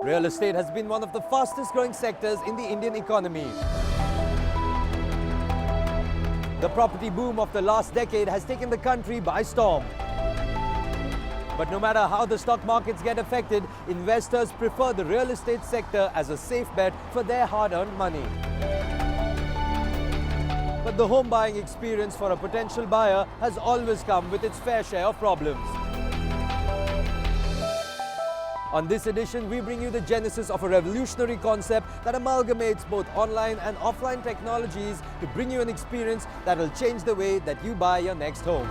Real estate has been one of the fastest growing sectors in the Indian economy. The property boom of the last decade has taken the country by storm. But no matter how the stock markets get affected, investors prefer the real estate sector as a safe bet for their hard-earned money. But the home buying experience for a potential buyer has always come with its fair share of problems. On this edition, we bring you the genesis of a revolutionary concept that amalgamates both online and offline technologies to bring you an experience that will change the way that you buy your next home.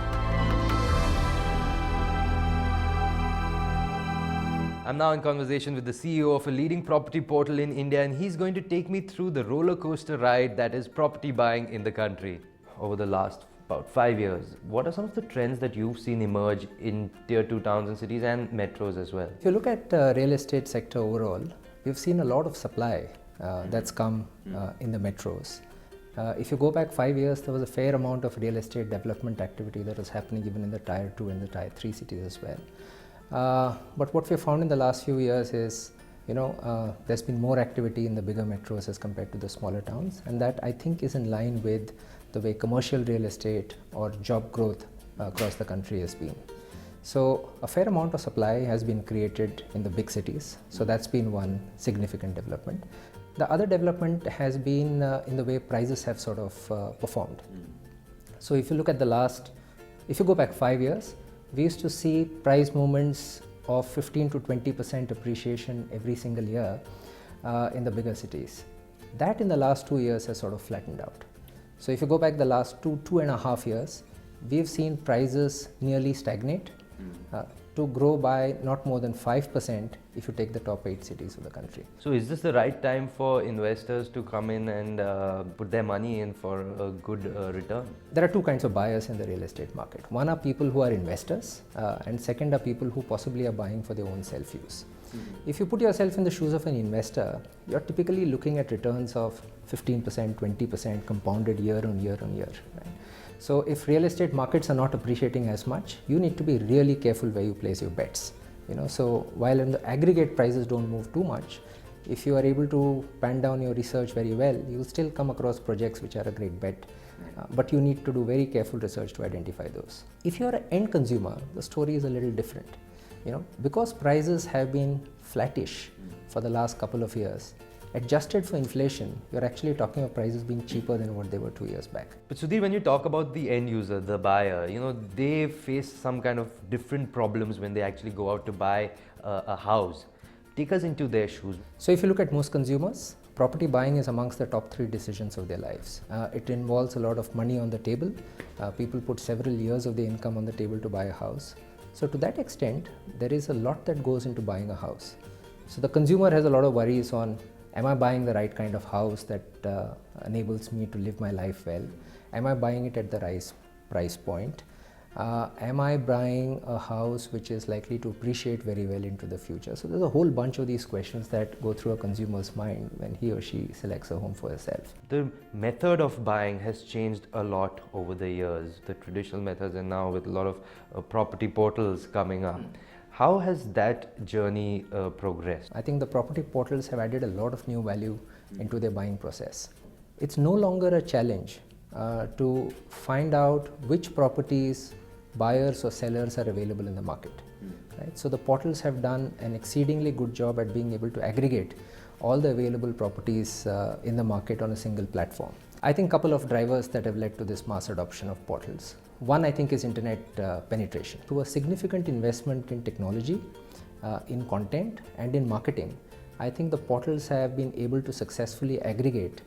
I'm now in conversation with the CEO of a leading property portal in India, and he's going to take me through the roller coaster ride that is property buying in the country. Over the last about 5 years, what are some of the trends that you've seen emerge in tier 2 towns and cities and metros as well? If you look at real estate sector overall, we've seen a lot of supply that's come in the metros. If you go back 5 years, there was a fair amount of real estate development activity that was happening even in the tier 2 and the tier 3 cities as well. But what we found in the last few years is, there's been more activity in the bigger metros as compared to the smaller towns, and that I think is in line with the way commercial real estate or job growth across the country has been. So a fair amount of supply has been created in the big cities. So that's been one significant development. The other development has been in the way prices have sort of performed. So if you look at if you go back 5 years, we used to see price movements of 15 to 20% appreciation every single year in the bigger cities. That in the last 2 years has sort of flattened out. So if you go back the last 2.5 years, we've seen prices nearly stagnate to grow by not more than 5% if you take the top 8 cities of the country. So is this the right time for investors to come in and put their money in for a good return? There are two kinds of buyers in the real estate market. One are people who are investors, and second are people who possibly are buying for their own self-use. If you put yourself in the shoes of an investor, you're typically looking at returns of 15%, 20% compounded year on year on year. Right? So if real estate markets are not appreciating as much, you need to be really careful where you place your bets. So while in the aggregate prices don't move too much, if you are able to pan down your research very well, you'll still come across projects which are a great bet. But you need to do very careful research to identify those. If you're an end consumer, the story is a little different. Because prices have been flattish for the last couple of years, adjusted for inflation, you're actually talking of prices being cheaper than what they were 2 years back. But Sudhir, when you talk about the end user, the buyer, they face some kind of different problems when they actually go out to buy a house. Take us into their shoes. So if you look at most consumers, property buying is amongst the top 3 decisions of their lives. It involves a lot of money on the table. People put several years of their income on the table to buy a house. So to that extent, there is a lot that goes into buying a house. So the consumer has a lot of worries on, am I buying the right kind of house that enables me to live my life well? Am I buying it at the right price point? Am I buying a house which is likely to appreciate very well into the future? So there's a whole bunch of these questions that go through a consumer's mind when he or she selects a home for herself. The method of buying has changed a lot over the years. The traditional methods, and now with a lot of property portals coming up. How has that journey progressed? I think the property portals have added a lot of new value into their buying process. It's no longer a challenge to find out which properties buyers or sellers are available in the market. Right? So the portals have done an exceedingly good job at being able to aggregate all the available properties in the market on a single platform. I think a couple of drivers that have led to this mass adoption of portals. One, I think, is internet penetration. Through a significant investment in technology, in content and in marketing, I think the portals have been able to successfully aggregate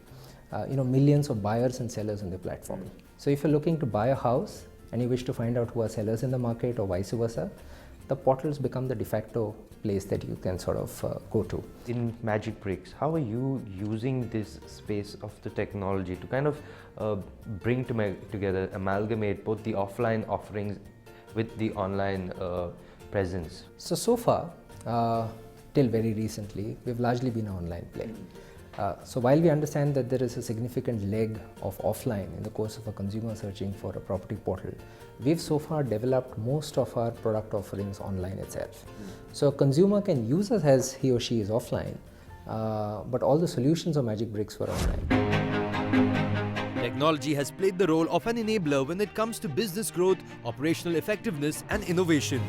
millions of buyers and sellers on the platform. So if you're looking to buy a house and you wish to find out who are sellers in the market or vice versa, the portals become the de facto place that you can sort of go to. In Magicbricks, how are you using this space of the technology to kind of bring together, amalgamate both the offline offerings with the online presence? So far, till very recently, we've largely been an online play. So while we understand that there is a significant leg of offline in the course of a consumer searching for a property portal, we've so far developed most of our product offerings online itself. So a consumer can use us as he or she is offline, but all the solutions of Magicbricks were online. Technology has played the role of an enabler when it comes to business growth, operational effectiveness and innovation.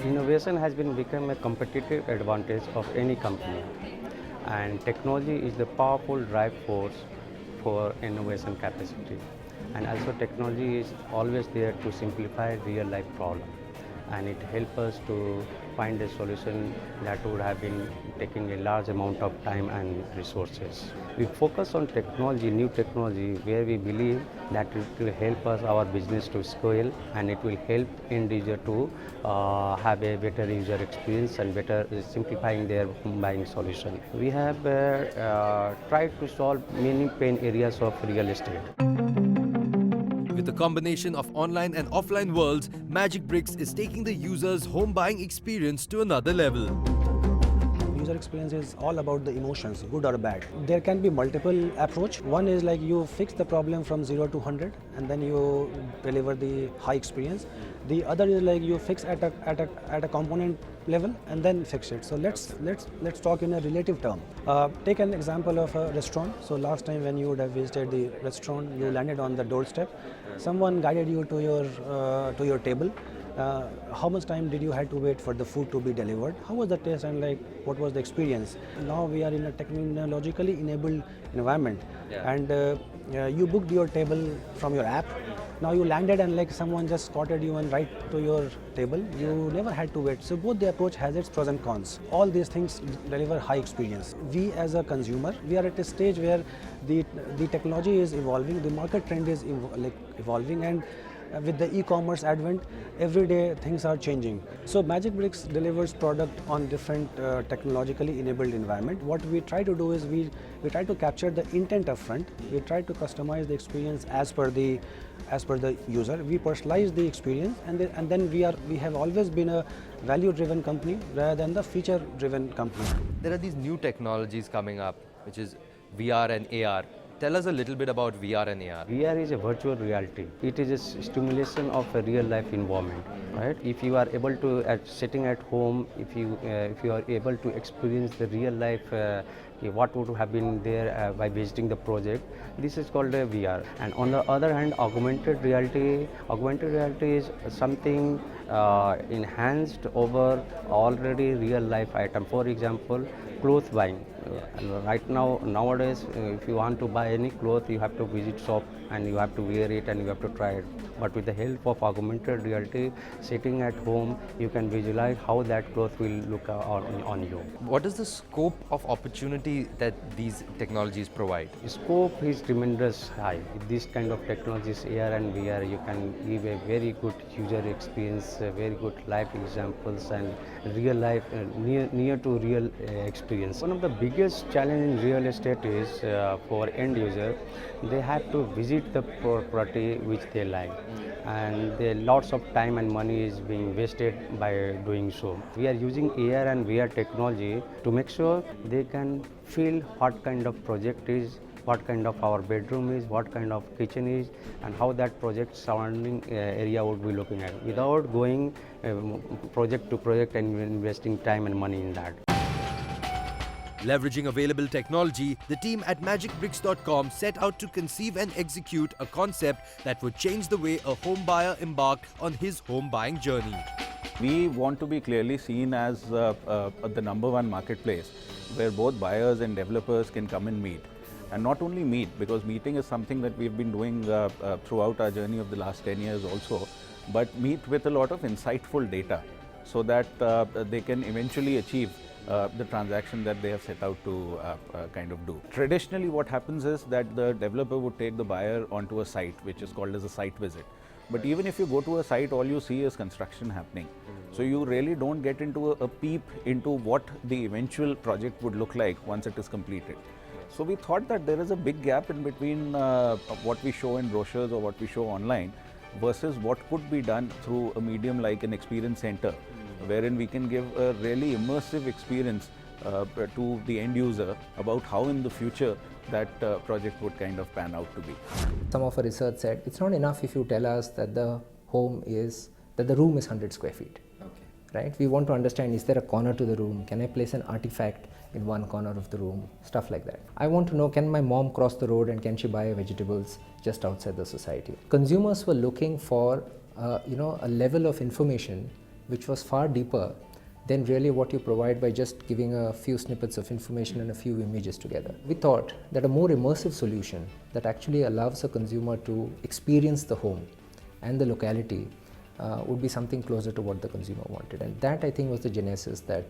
Innovation has become a competitive advantage of any company, and technology is the powerful drive force for innovation capacity. And also technology is always there to simplify real life problems, and it helps us to find a solution that would have been taking a large amount of time and resources. We focus on technology, new technology, where we believe that it will help us, our business to scale, and it will help end user to have a better user experience and better simplifying their buying solution. We have tried to solve many pain areas of real estate. With the combination of online and offline worlds, Magicbricks is taking the user's home buying experience to another level. User experience is all about the emotions, good or bad. There can be multiple approach. One is like you fix the problem from 0 to 100 and then you deliver the high experience. The other is like you fix at a component level and then fix it. So let's talk in a relative term. Take an example of a restaurant. So last time when you would have visited the restaurant, you landed on the doorstep. Someone guided you to your table. How much time did you have to wait for the food to be delivered? How was the taste and like what was the experience? Now we are in a technologically enabled environment, and you booked your table from your app. Now you landed and like someone just spotted you and right to your table. You never had to wait. So both the approach has its pros and cons. All these things deliver high experience. We as a consumer, we are at a stage where the technology is evolving, the market trend is evolving, and with the e-commerce advent, every day things are changing. So Magicbricks delivers product on different technologically enabled environment. What we try to do is we try to capture the intent up front. We try to customize the experience as per the user. We personalize the experience, and then we have always been a value-driven company rather than the feature-driven company. There are these new technologies coming up, which is VR and AR. Tell us a little bit about VR and AR. VR is a virtual reality. It is a stimulation of a real life environment, right? If you are able to, sitting at home, if you are able to experience the real life, what would have been there by visiting the project, this is called a VR. And on the other hand, augmented reality is something enhanced over already real life item. For example, clothes buying. Right now, nowadays, if you want to buy any cloth, you have to visit shop and you have to wear it and you have to try it. But with the help of augmented reality, sitting at home, you can visualize how that cloth will look on you. What is the scope of opportunity that these technologies provide? The scope is tremendous high. With this kind of technologies, AR and VR, you can give a very good user experience, very good life examples, and real life, near to real experience. One of the biggest challenge in real estate is for end user, they have to visit the property which they like, and lots of time and money is being wasted by doing so. We are using AR and VR technology to make sure they can feel what kind of project is, what kind of our bedroom is, what kind of kitchen is, and how that project surrounding area would be looking at, without going project to project and investing time and money in that. Leveraging available technology, the team at Magicbricks.com set out to conceive and execute a concept that would change the way a home buyer embarked on his home buying journey. We want to be clearly seen as the #1 marketplace where both buyers and developers can come and meet. And not only meet, because meeting is something that we've been doing throughout our journey of the last 10 years also, but meet with a lot of insightful data so that they can eventually achieve the transaction that they have set out to kind of do. Traditionally what happens is that the developer would take the buyer onto a site which is called as a site visit, But even if you go to a site, all you see is construction happening. So you really don't get into a peep into what the eventual project would look like once it is completed. So we thought that there is a big gap in between what we show in brochures or what we show online versus what could be done through a medium like an experience center, wherein we can give a really immersive experience to the end user about how in the future that project would kind of pan out to be. Some of our research said it's not enough if you tell us that the room is 100 square feet. Right? We want to understand, is there a corner to the room? Can I place an artifact in one corner of the room? Stuff like that. I want to know, can my mom cross the road and can she buy vegetables just outside the society? Consumers were looking for a level of information which was far deeper than really what you provide by just giving a few snippets of information and a few images together. We thought that a more immersive solution that actually allows a consumer to experience the home and the locality would be something closer to what the consumer wanted, and that I think was the genesis that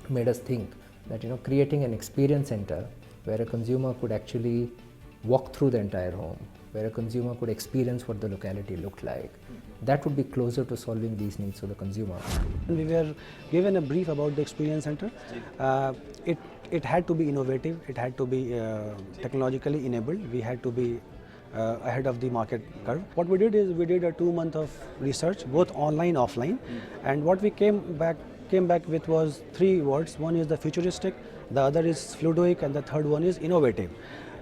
made us think that creating an experience center where a consumer could actually walk through the entire home, where a consumer could experience what the locality looked like, that would be closer to solving these needs for the consumer. We were given a brief about the experience center. It had to be innovative, it had to be technologically enabled, we had to be ahead of the market curve. What we did is we did a 2 month of research, both online, offline, and what we came back with was 3 words. One is the futuristic, the other is fluidic, and the third one is innovative.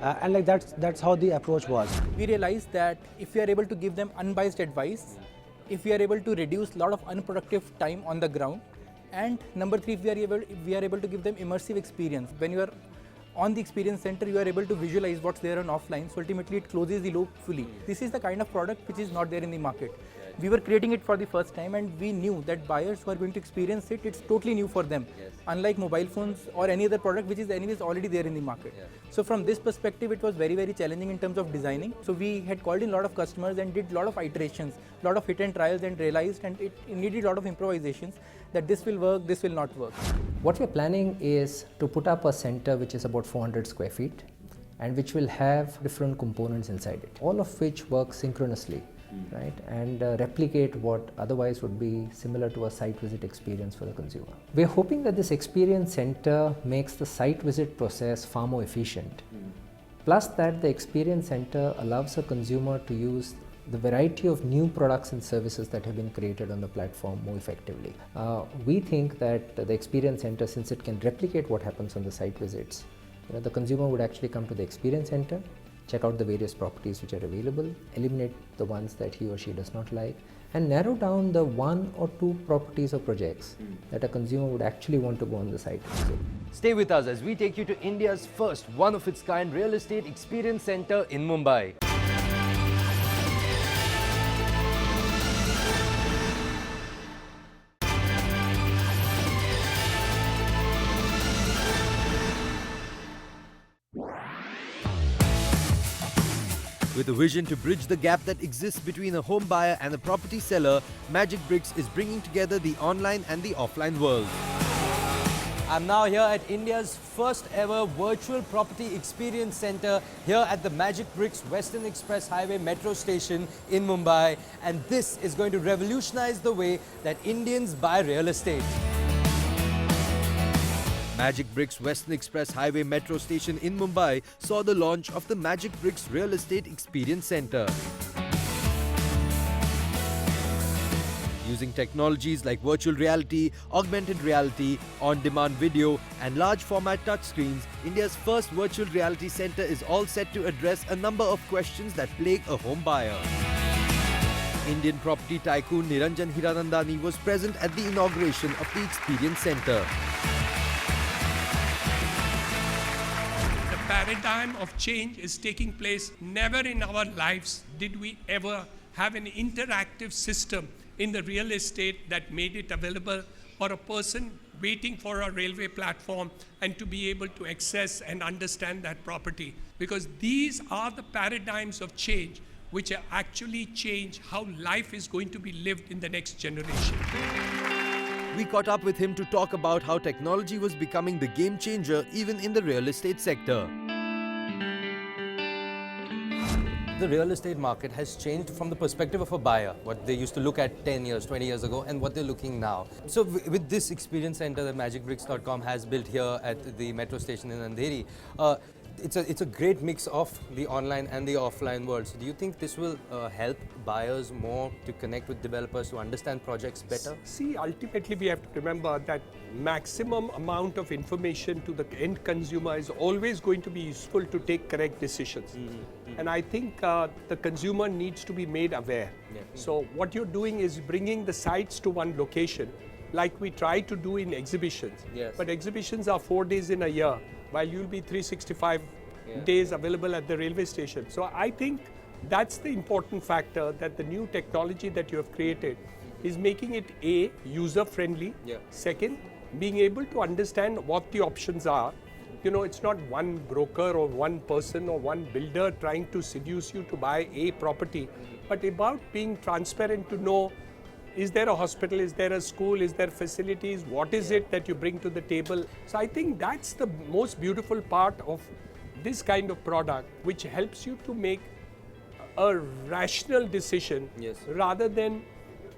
And like that's how the approach was. We realized that if we are able to give them unbiased advice, if we are able to reduce a lot of unproductive time on the ground, and number 3, if we are able to give them immersive experience. When you are on the experience center, you are able to visualize what's there on offline, so ultimately it closes the loop fully. This is the kind of product which is not there in the market. We were creating it for the first time, and we knew that buyers who are going to experience it, it's totally new for them. Unlike mobile phones or any other product which is anyways already there in the market. So from this perspective, it was very, very challenging in terms of designing. So we had called in a lot of customers and did a lot of iterations, a lot of hit and trials, and realized, and it needed a lot of improvisations, that this will work, this will not work. What we're planning is to put up a center which is about 400 square feet and which will have different components inside it, all of which work synchronously, right, and replicate what otherwise would be similar to a site visit experience for the consumer. We're hoping that this experience center makes the site visit process far more efficient, plus that the experience center allows a consumer to use the variety of new products and services that have been created on the platform more effectively. We think that the experience center, since it can replicate what happens on the site visits, the consumer would actually come to the experience center, check out the various properties which are available, eliminate the ones that he or she does not like, and narrow down the 1 or 2 properties or projects that a consumer would actually want to go on the site. Stay with us as we take you to India's first one-of-its-kind real estate experience center in Mumbai. With a vision to bridge the gap that exists between a home buyer and a property seller, Magicbricks is bringing together the online and the offline world. I'm now here at India's first ever virtual property experience center here at the Magicbricks Western Express Highway metro station in Mumbai, and this is going to revolutionize the way that Indians buy real estate. Magicbricks Western Express Highway metro station in Mumbai saw the launch of the Magicbricks Real Estate Experience Center. Using technologies like virtual reality, augmented reality, on-demand video and large format touchscreens, India's first virtual reality center is all set to address a number of questions that plague a home buyer. Indian property tycoon Niranjan Hiranandani was present at the inauguration of the Experience Center. Paradigm of change is taking place. Never in our lives did we ever have an interactive system in the real estate that made it available for a person waiting for a railway platform and to be able to access and understand that property. Because these are the paradigms of change which actually change how life is going to be lived in the next generation. We caught up with him to talk about how technology was becoming the game changer even in the real estate sector. the real estate market has changed from the perspective of a buyer, what they used to look at 10 years, 20 years ago, and what they're looking now. So with this experience center that Magicbricks.com has built here at the metro station in Andheri, it's a great mix of the online and the offline world. So do you think this will help buyers more to connect with developers to understand projects better? See, ultimately we have to remember that maximum amount of information to the end consumer is always going to be useful to take correct decisions. And I think the consumer needs to be made aware. So what you're doing is bringing the sites to one location, like we try to do in exhibitions. But exhibitions are 4 days in a year, while you'll be 365 days available at the railway station. So I think that's the important factor, that the new technology that you have created is making it A, user-friendly. Second, being able to understand what the options are. You know, it's not one broker or one person or one builder trying to seduce you to buy a property, but about being transparent to know, is there a hospital, is there a school, is there facilities, what is it that you bring to the table? So I think that's the most beautiful part of this kind of product, which helps you to make a rational decision rather than,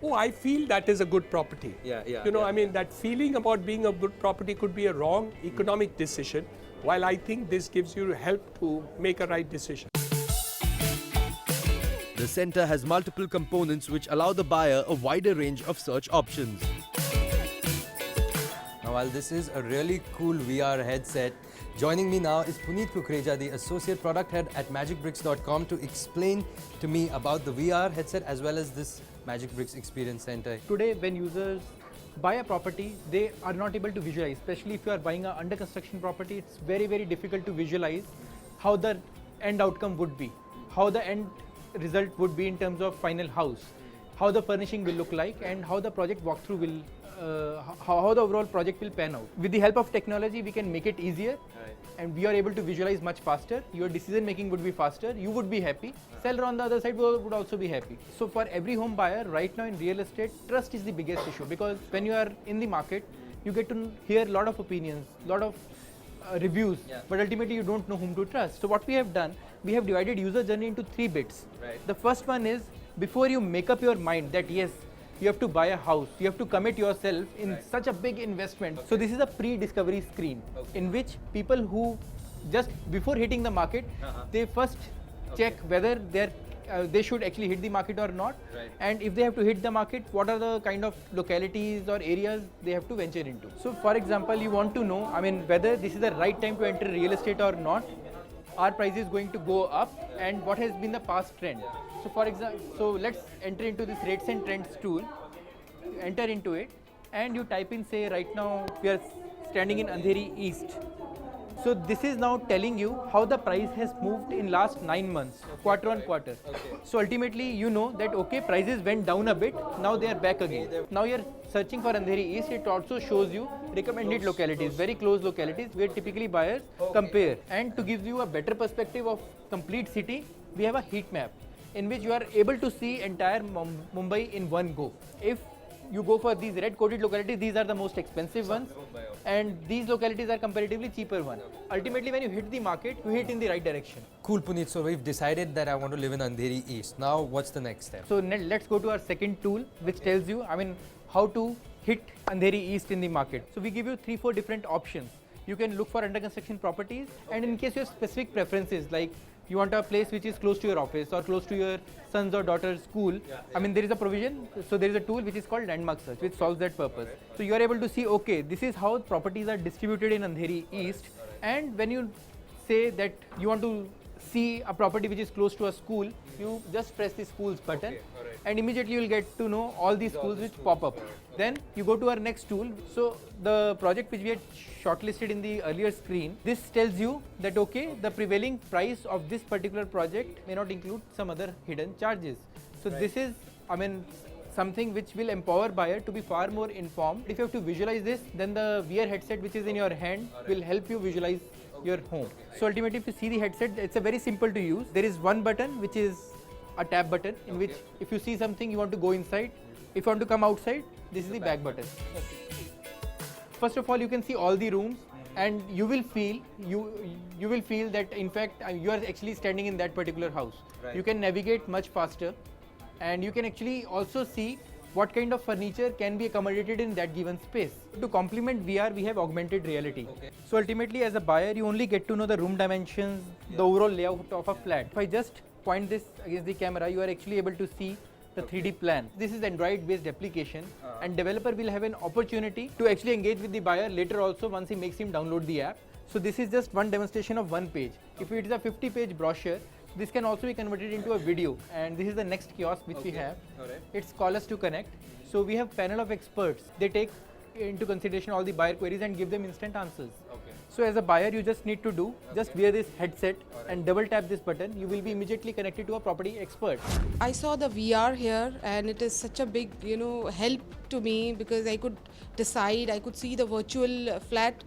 oh, I feel that is a good property. You know, I mean, that feeling about being a good property could be a wrong economic decision, while I think this gives you help to make a right decision. The center has multiple components which allow the buyer a wider range of search options. Now, while this is a really cool VR headset, joining me now is Puneet Kukreja, the Associate Product Head at Magicbricks.com, to explain to me about the VR headset as well as this Magicbricks Experience Center. Today, when users buy a property, they are not able to visualize, especially if you are buying a under construction property. It's very, very difficult to visualize how the end outcome would be, how the end result would be in terms of final house, how the furnishing will look like, and how the project walkthrough will, how the overall project will pan out. With the help of technology, we can make it easier, and we are able to visualize much faster. Your decision making would be faster, you would be happy, seller on the other side would also be happy. So for every home buyer right now in real estate, trust is the biggest issue, because when you are in the market, you get to hear a lot of opinions, lot of reviews, but ultimately you don't know whom to trust. So what we have done, we have divided user journey into 3 bits. The first one is, before you make up your mind that yes, you have to buy a house, you have to commit yourself in such a big investment. So this is a pre-discovery screen in which people who just before hitting the market, they first check whether they should actually hit the market or not, and if they have to hit the market, what are the kind of localities or areas they have to venture into. So for example, you want to know, I mean, whether this is the right time to enter real estate or not, our price is going to go up, and what has been the past trend. So for example, so let's enter into this rates and trends tool, enter into it, and you type in, say right now we are standing in Andheri East. So this is now telling you how the price has moved in last 9 months, quarter on quarter. So ultimately you know that okay, prices went down a bit, now they are back again. Now you're searching for Andheri East, it also shows you recommended localities, very close localities where typically buyers compare. And to give you a better perspective of complete city, we have a heat map in which you are able to see entire Mumbai in one go. If you go for these red coded localities, these are the most expensive ones, and these localities are comparatively cheaper ones. Ultimately, when you hit the market, you hit in the right direction. Cool, Puneet. So we've decided that I want to live in Andheri East. Now, what's the next step? So let's go to our second tool, which tells you, I mean, how to hit Andheri East in the market. So we give you 3-4 different options. You can look for under construction properties, and in case you have specific preferences, like you want a place which is close to your office or close to your son's or daughter's school, I mean, there is a provision. So there is a tool which is called landmark search, which solves that purpose. So you are able to see, okay, this is how properties are distributed in Andheri East, and when you say that you want to see a property which is close to a school, you just press the schools button, and immediately you will get to know all these schools which pop up. Then you go to our next tool. So the project which we had shortlisted in the earlier screen, this tells you that okay, the prevailing price of this particular project may not include some other hidden charges. So this is, I mean, something which will empower buyer to be far more informed. If you have to visualize this, then the VR headset which is in your hand will help you visualize your home. So ultimately, if you see the headset, it's a very simple to use. There is one button which is a tab button in which if you see something, you want to go inside. If you want to come outside, this is the back button. First of all, you can see all the rooms. and you will feel that in fact you are actually standing in that particular house. You can navigate much faster, and you can actually also see what kind of furniture can be accommodated in that given space. To complement VR, we have augmented reality. So ultimately, as a buyer, you only get to know the room dimensions, the overall layout of a flat. If I just point this against the camera, you are actually able to see the 3D plan. This is Android based application, and developer will have an opportunity to actually engage with the buyer later also once he makes him download the app. So this is just one demonstration of one page. If it is a 50-page brochure, this can also be converted into a video, and this is the next kiosk which we have. It's Call Us to Connect. So we have panel of experts. They take into consideration all the buyer queries and give them instant answers. So as a buyer, you just need to just wear this headset and double tap this button. You will be immediately connected to a property expert. I saw the VR here, and it is such a big, help to me, because I could decide, I could see the virtual flat.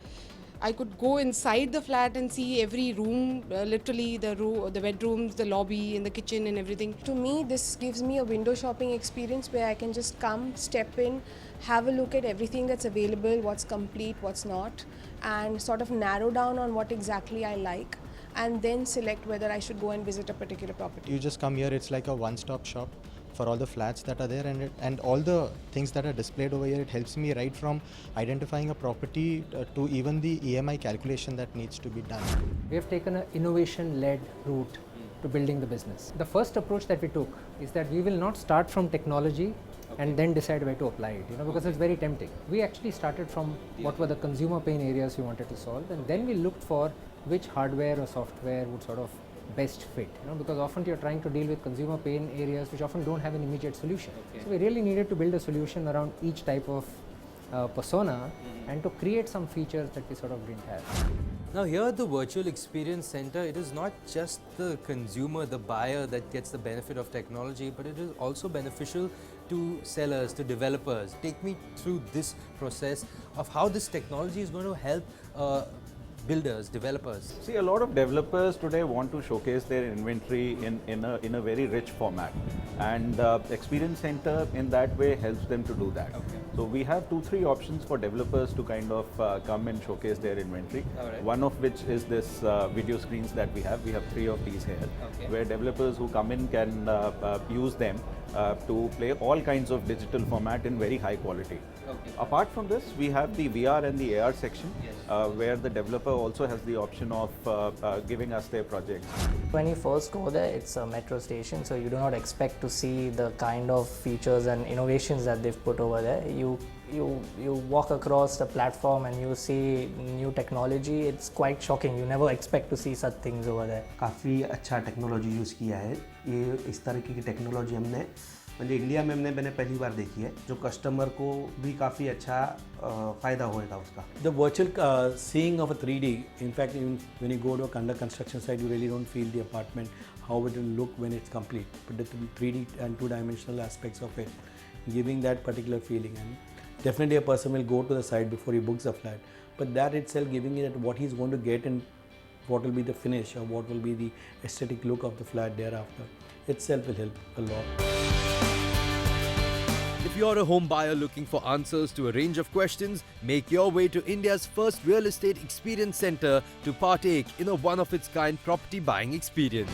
I could go inside the flat and see every room, literally the bedrooms, the lobby, and the kitchen and everything. To me, this gives me a window shopping experience where I can just come, step in, have a look at everything that's available, what's complete, what's not, and sort of narrow down on what exactly I like, and then select whether I should go and visit a particular property. You just come here, it's like a one-stop shop for all the flats that are there, and all the things that are displayed over here. It helps me right from identifying a property to even the EMI calculation that needs to be done. We have taken an innovation-led route to building the business. The first approach that we took is that we will not start from technology and then decide where to apply it, because it's very tempting. We actually started from what were the consumer pain areas we wanted to solve, and then we looked for which hardware or software would sort of best fit, because often you're trying to deal with consumer pain areas which often don't have an immediate solution. So we really needed to build a solution around each type of persona and to create some features that we sort of didn't have. Now here at the Virtual Experience Center, it is not just the consumer, the buyer that gets the benefit of technology, but it is also beneficial to sellers, to developers. Take me through this process of how this technology is going to help builders, developers. See, a lot of developers today want to showcase their inventory in a very rich format, and Experience Center in that way helps them to do that. So we have 2-3 options for developers to kind of come and showcase their inventory. One of which is this video screens that we have. We have 3 of these here, where developers who come in can use them to play all kinds of digital format in very high quality. Apart from this, we have the VR and the AR section, where the developer also has the option of giving us their projects. When you first go there, it's a metro station, so you do not expect to see the kind of features and innovations that they've put over there. You walk across the platform and you see new technology. It's quite shocking. You never expect to see such things over there. काफ़ी अच्छा technology use किया है. ये इस तरह की technology हमने India में मैंने पहली बार देखी है, जो कस्टमर को भी काफ़ी अच्छा फ़ायदा होएगा उसका. The virtual seeing of a 3D, in fact, even when you go to a under construction site, you really don't feel the apartment, how it will look when it's complete. But the 3D and 2-dimensional aspects of it, giving that particular feeling. And definitely a person will go to the site before he books a flat. But that itself giving it what he's going to get and what will be the finish or what will be the aesthetic look of the flat thereafter, itself will help a lot. If you're a home buyer looking for answers to a range of questions, make your way to India's first real estate experience center to partake in a one-of-its-kind property buying experience.